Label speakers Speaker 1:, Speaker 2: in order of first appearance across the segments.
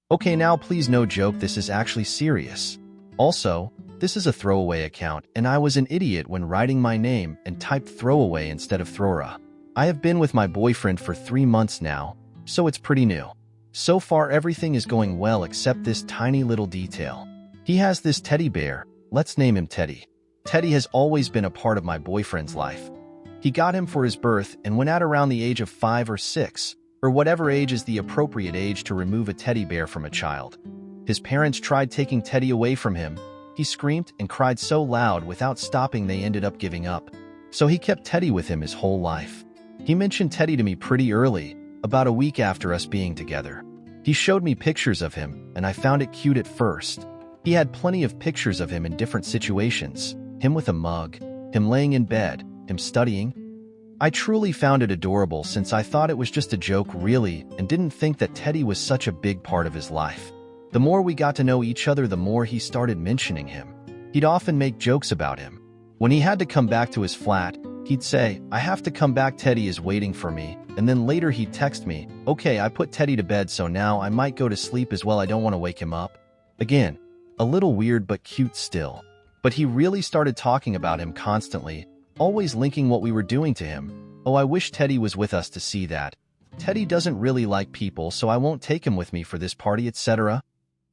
Speaker 1: Okay, now please no joke, this is actually serious. Also, this is a throwaway account, and I was an idiot when writing my name and typed throwaway instead of throra. I have been with my boyfriend for 3 months now, so it's pretty new. So far everything is going well except this tiny little detail. He has this teddy bear, let's name him Teddy. Teddy has always been a part of my boyfriend's life. He got him for his birth, and when at around the age of 5 or 6, or whatever age is the appropriate age to remove a teddy bear from a child, his parents tried taking Teddy away from him. He screamed and cried so loud without stopping they ended up giving up. So he kept Teddy with him his whole life. He mentioned Teddy to me pretty early, about a week after us being together. He showed me pictures of him, and I found it cute at first. He had plenty of pictures of him in different situations. Him with a mug, him laying in bed, him studying. I truly found it adorable since I thought it was just a joke really and didn't think that Teddy was such a big part of his life. The more we got to know each other, the more he started mentioning him. He'd often make jokes about him. When he had to come back to his flat, he'd say, "I have to come back, Teddy is waiting for me," and then later he'd text me, "Okay, I put Teddy to bed so now I might go to sleep as well, I don't want to wake him up." Again, a little weird but cute still. But he really started talking about him constantly, always linking what we were doing to him. "Oh, I wish Teddy was with us to see that. Teddy doesn't really like people, so I won't take him with me for this party, etc."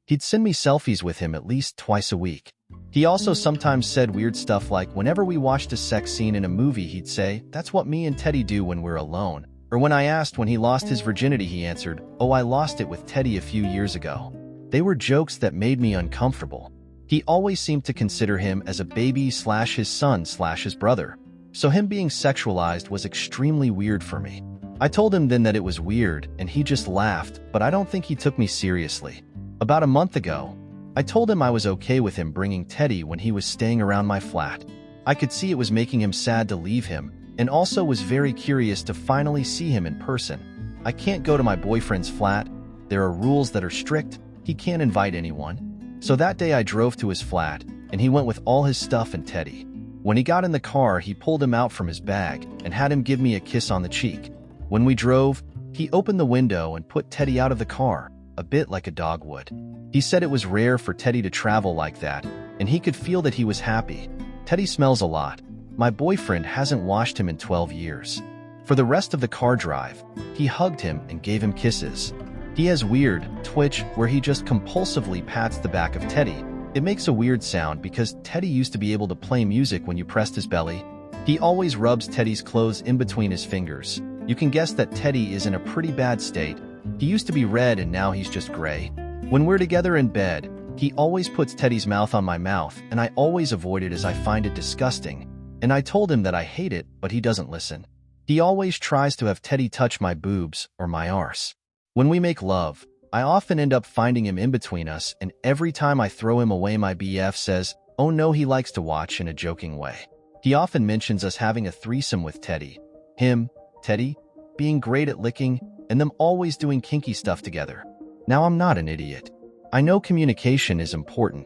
Speaker 1: He'd send me selfies with him at least twice a week. He also sometimes said weird stuff like whenever we watched a sex scene in a movie, he'd say, "That's what me and Teddy do when we're alone." Or when I asked when he lost his virginity, he answered, "Oh, I lost it with Teddy a few years ago." They were jokes that made me uncomfortable. He always seemed to consider him as a baby / his son / his brother. So him being sexualized was extremely weird for me. I told him then that it was weird, and he just laughed, but I don't think he took me seriously. About a month ago, I told him I was okay with him bringing Teddy when he was staying around my flat. I could see it was making him sad to leave him, and also was very curious to finally see him in person. I can't go to my boyfriend's flat. There are rules that are strict. He can't invite anyone. So that day I drove to his flat, and he went with all his stuff and Teddy. When he got in the car, he pulled him out from his bag and had him give me a kiss on the cheek. When we drove, he opened the window and put Teddy out of the car, a bit like a dog would. He said it was rare for Teddy to travel like that, and he could feel that he was happy. Teddy smells a lot. My boyfriend hasn't washed him in 12 years. For the rest of the car drive, he hugged him and gave him kisses. He has weird twitch where he just compulsively pats the back of Teddy. It makes a weird sound because Teddy used to be able to play music when you pressed his belly. He always rubs Teddy's clothes in between his fingers. You can guess that Teddy is in a pretty bad state. He used to be red and now he's just gray. When we're together in bed, he always puts Teddy's mouth on my mouth, and I always avoid it as I find it disgusting. And I told him that I hate it, but he doesn't listen. He always tries to have Teddy touch my boobs or my arse. When we make love, I often end up finding him in between us, and every time I throw him away, my BF says, "Oh no," he likes to watch in a joking way. He often mentions us having a threesome with Teddy. Him, Teddy, being great at licking, and them always doing kinky stuff together. Now I'm not an idiot. I know communication is important.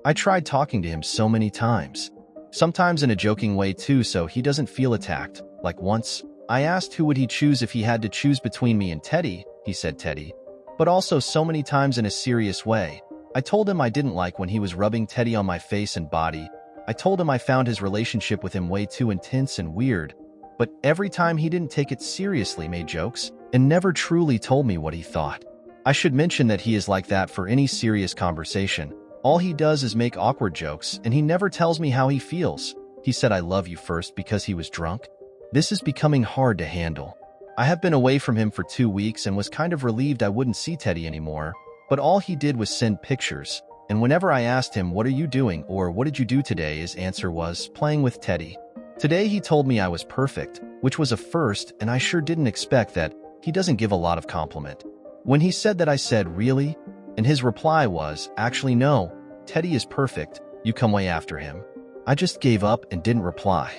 Speaker 1: I tried talking to him so many times. Sometimes in a joking way too, so he doesn't feel attacked. Like once, I asked who would he choose if he had to choose between me and Teddy. He said Teddy. But also so many times in a serious way. I told him I didn't like when he was rubbing Teddy on my face and body. I told him I found his relationship with him way too intense and weird. But every time he didn't take it seriously, made jokes, and never truly told me what he thought. I should mention that he is like that for any serious conversation. All he does is make awkward jokes, and he never tells me how he feels. He said "I love you" first because he was drunk. This is becoming hard to handle. I have been away from him for 2 weeks and was kind of relieved I wouldn't see Teddy anymore, but all he did was send pictures, and whenever I asked him, "What are you doing?" or "What did you do today?" his answer was, "Playing with Teddy." Today he told me I was perfect, which was a first, and I sure didn't expect that. He doesn't give a lot of compliment. When he said that, I said, "Really?" And his reply was, "Actually no, Teddy is perfect, you come way after him." I just gave up and didn't reply.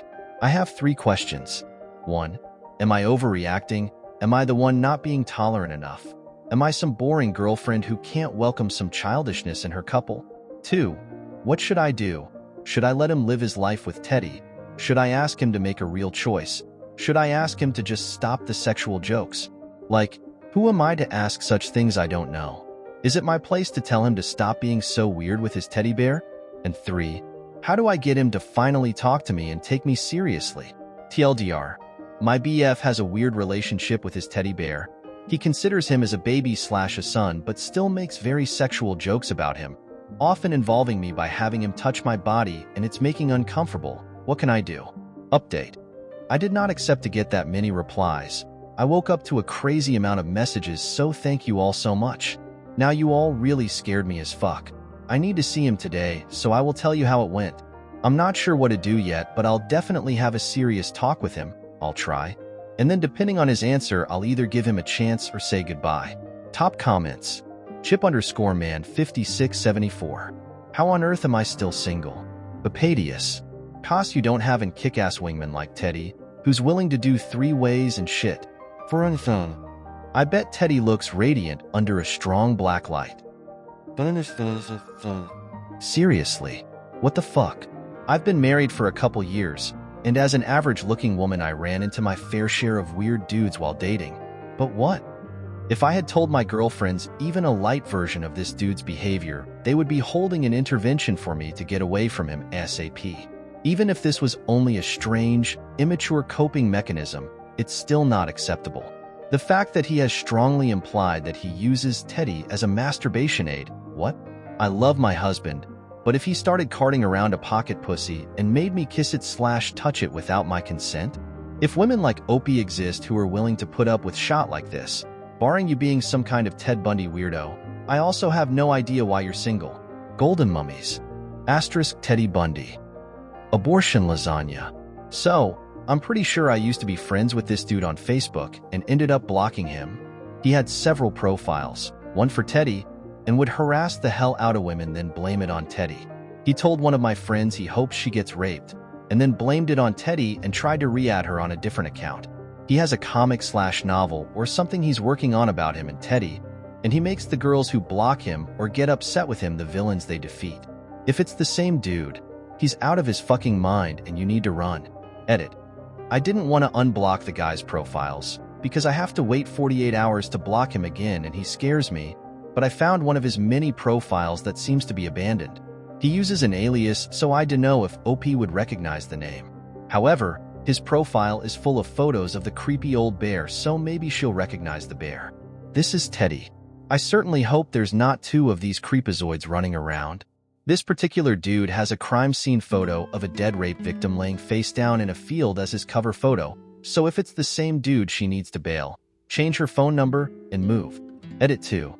Speaker 1: I have 3 questions. 1. Am I overreacting? Am I the one not being tolerant enough? Am I some boring girlfriend who can't welcome some childishness in her couple? 2. What should I do? Should I let him live his life with Teddy? Should I ask him to make a real choice? Should I ask him to just stop the sexual jokes? Like, who am I to ask such things I don't know? Is it my place to tell him to stop being so weird with his teddy bear? And 3. How do I get him to finally talk to me and take me seriously? TLDR. My BF has a weird relationship with his teddy bear. He considers him as a baby/a son, but still makes very sexual jokes about him, often involving me by having him touch my body, and it's making uncomfortable. What can I do? Update. I did not expect to get that many replies. I woke up to a crazy amount of messages, so thank you all so much. Now you all really scared me as fuck. I need to see him today, so I will tell you how it went. I'm not sure what to do yet, but I'll definitely have a serious talk with him. I'll try. And then depending on his answer, I'll either give him a chance or say goodbye. Top comments. Chip_man 5674. How on earth am I still single? Bapadius. Cos you don't have an kick-ass wingman like Teddy, who's willing to do 3 ways and shit. For anything. I bet Teddy looks radiant under a strong black light. Seriously, what the fuck? I've been married for a couple years, and as an average-looking woman I ran into my fair share of weird dudes while dating. But what? If I had told my girlfriends even a light version of this dude's behavior, they would be holding an intervention for me to get away from him ASAP. Even if this was only a strange, immature coping mechanism, it's still not acceptable. The fact that he has strongly implied that he uses Teddy as a masturbation aid. What? I love my husband, but if he started carting around a pocket pussy and made me kiss it/touch it without my consent? If women like Opie exist who are willing to put up with shit like this, barring you being some kind of Ted Bundy weirdo, I also have no idea why you're single. Golden mummies. * Teddy Bundy. Abortion lasagna. So, I'm pretty sure I used to be friends with this dude on Facebook and ended up blocking him. He had several profiles, one for Teddy, and would harass the hell out of women then blame it on Teddy. He told one of my friends he hopes she gets raped, and then blamed it on Teddy and tried to re-add her on a different account. He has a comic/novel or something he's working on about him and Teddy, and he makes the girls who block him or get upset with him the villains they defeat. If it's the same dude, he's out of his fucking mind and you need to run. Edit. I didn't want to unblock the guy's profiles, because I have to wait 48 hours to block him again and he scares me, but I found one of his many profiles that seems to be abandoned. He uses an alias, so I don't know if OP would recognize the name. However, his profile is full of photos of the creepy old bear, so maybe she'll recognize the bear. This is Teddy. I certainly hope there's not 2 of these creepazoids running around. This particular dude has a crime scene photo of a dead rape victim laying face down in a field as his cover photo, so if it's the same dude, she needs to bail, change her phone number, and move. Edit 2.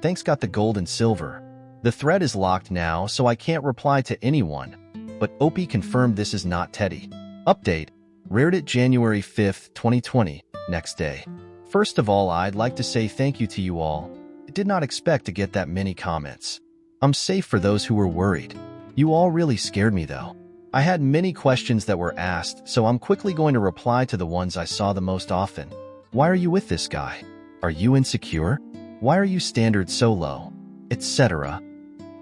Speaker 1: Thanks got the gold and silver. The thread is locked now, so I can't reply to anyone, but OP confirmed this is not Teddy. Update. Reddit January 5th, 2020, next day. First of all, I'd like to say thank you to you all. I did not expect to get that many comments. I'm safe for those who were worried. You all really scared me though. I had many questions that were asked, so I'm quickly going to reply to the ones I saw the most often. Why are you with this guy? Are you insecure? Why are you standards so low? Etc.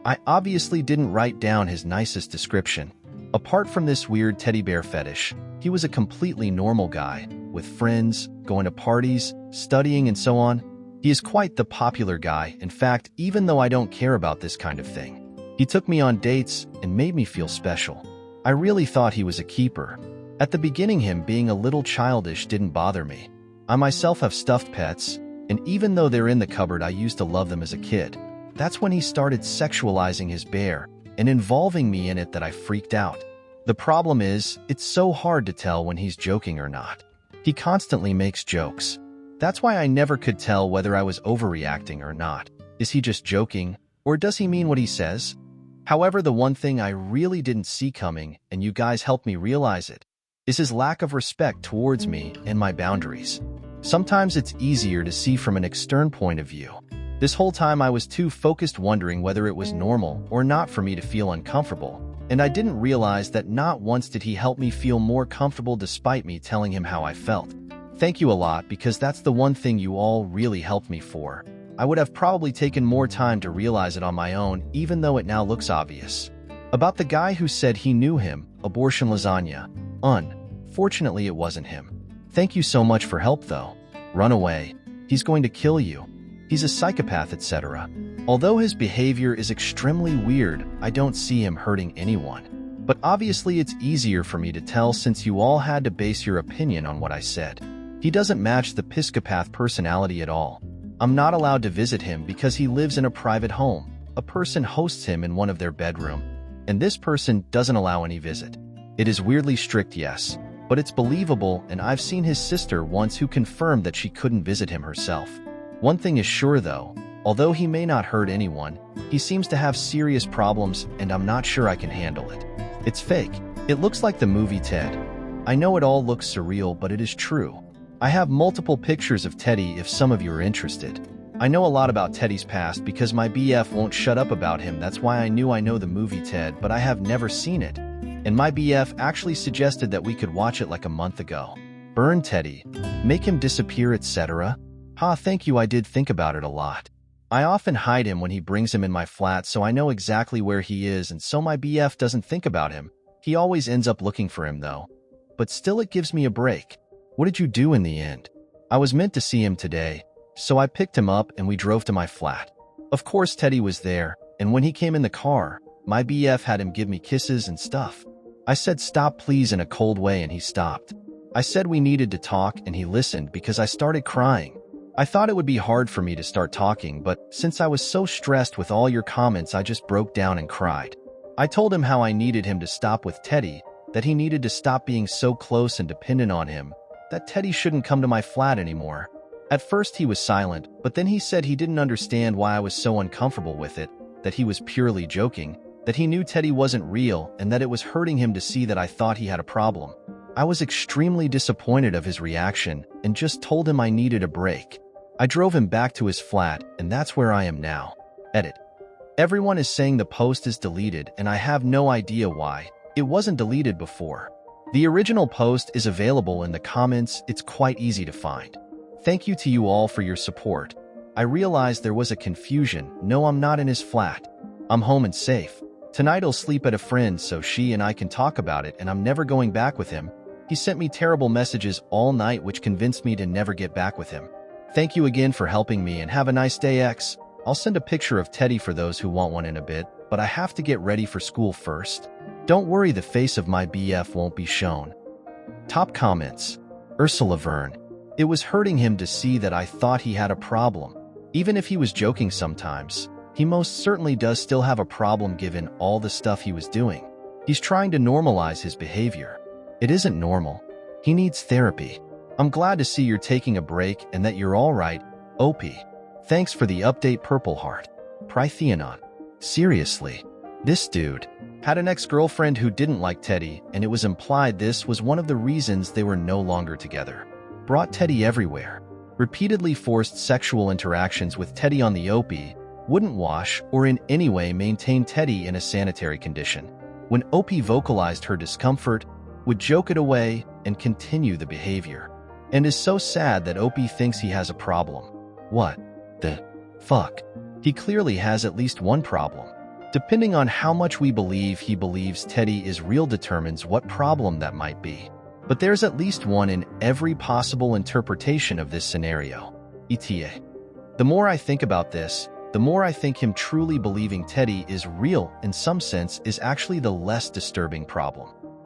Speaker 1: I obviously didn't write down his nicest description. Apart from this weird teddy bear fetish, he was a completely normal guy, with friends, going to parties, studying and so on. He is quite the popular guy. In fact, even though I don't care about this kind of thing, he took me on dates and made me feel special. I really thought he was a keeper. At the beginning, him being a little childish didn't bother me. I myself have stuffed pets, and even though they're in the cupboard, I used to love them as a kid. That's when he started sexualizing his bear and involving me in it that I freaked out. The problem is, it's so hard to tell when he's joking or not. He constantly makes jokes. That's why I never could tell whether I was overreacting or not. Is he just joking, or does he mean what he says? However, the one thing I really didn't see coming, and you guys helped me realize it, is his lack of respect towards me and my boundaries. Sometimes it's easier to see from an external point of view. This whole time I was too focused wondering whether it was normal or not for me to feel uncomfortable, and I didn't realize that not once did he help me feel more comfortable despite me telling him how I felt. Thank you a lot, because that's the one thing you all really helped me for. I would have probably taken more time to realize it on my own, even though it now looks obvious. About the guy who said he knew him, abortion lasagna. Unfortunately, it wasn't him. Thank you so much for help though. Run away. He's going to kill you. He's a psychopath, etc. Although his behavior is extremely weird, I don't see him hurting anyone. But obviously it's easier for me to tell since you all had to base your opinion on what I said. He doesn't match the psychopath personality at all. I'm not allowed to visit him because he lives in a private home. A person hosts him in one of their bedroom, and this person doesn't allow any visit. It is weirdly strict, yes, but it's believable, and I've seen his sister once who confirmed that she couldn't visit him herself. One thing is sure though, although he may not hurt anyone, he seems to have serious problems and I'm not sure I can handle it. It's fake. It looks like the movie Ted. I know it all looks surreal, but it is true. I have multiple pictures of Teddy if some of you are interested. I know a lot about Teddy's past because my BF won't shut up about him. That's why I know the movie Ted, but I have never seen it. And my BF actually suggested that we could watch it like a month ago. Burn Teddy. Make him disappear, etc. Thank you, I did think about it a lot. I often hide him when he brings him in my flat so I know exactly where he is and so my BF doesn't think about him. He always ends up looking for him though. But still it gives me a break. What did you do in the end? I was meant to see him today, so I picked him up and we drove to my flat. Of course Teddy was there, and when he came in the car, my BF had him give me kisses and stuff. I said stop please in a cold way and he stopped. I said we needed to talk and he listened because I started crying. I thought it would be hard for me to start talking, but since I was so stressed with all your comments, I just broke down and cried. I told him how I needed him to stop with Teddy, that he needed to stop being so close and dependent on him, that Teddy shouldn't come to my flat anymore. At first he was silent, but then he said he didn't understand why I was so uncomfortable with it, that he was purely joking, that he knew Teddy wasn't real and that it was hurting him to see that I thought he had a problem. I was extremely disappointed of his reaction and just told him I needed a break. I drove him back to his flat, and that's where I am now. Edit. Everyone is saying the post is deleted, and I have no idea why. It wasn't deleted before. The original post is available in the comments. It's quite easy to find. Thank you to you all for your support. I realized there was a confusion. No, I'm not in his flat. I'm home and safe. Tonight I'll sleep at a friend's so she and I can talk about it, and I'm never going back with him. He sent me terrible messages all night which convinced me to never get back with him. Thank you again for helping me and have a nice day, X. I'll send a picture of Teddy for those who want one in a bit, but I have to get ready for school first. Don't worry, the face of my BF won't be shown. Top comments. Ursula Verne. It was hurting him to see that I thought he had a problem. Even if he was joking sometimes, he most certainly does still have a problem given all the stuff he was doing. He's trying to normalize his behavior. It isn't normal. He needs therapy. I'm glad to see you're taking a break and that you're all right, OP. Thanks for the update, Purple Heart. Prytheanon. Seriously, this dude had an ex-girlfriend who didn't like Teddy, and it was implied this was one of the reasons they were no longer together. Brought Teddy everywhere. Repeatedly forced sexual interactions with Teddy on the OP, wouldn't wash or in any way maintain Teddy in a sanitary condition. When OP vocalized her discomfort, would joke it away and continue the behavior. And is so sad that OP thinks he has a problem. What the fuck? He clearly has at least one problem. Depending on how much we believe he believes Teddy is real determines what problem that might be. But there's at least one in every possible interpretation of this scenario. AITA. The more I think about this, the more I think him truly believing Teddy is real in some sense is actually the less disturbing problem.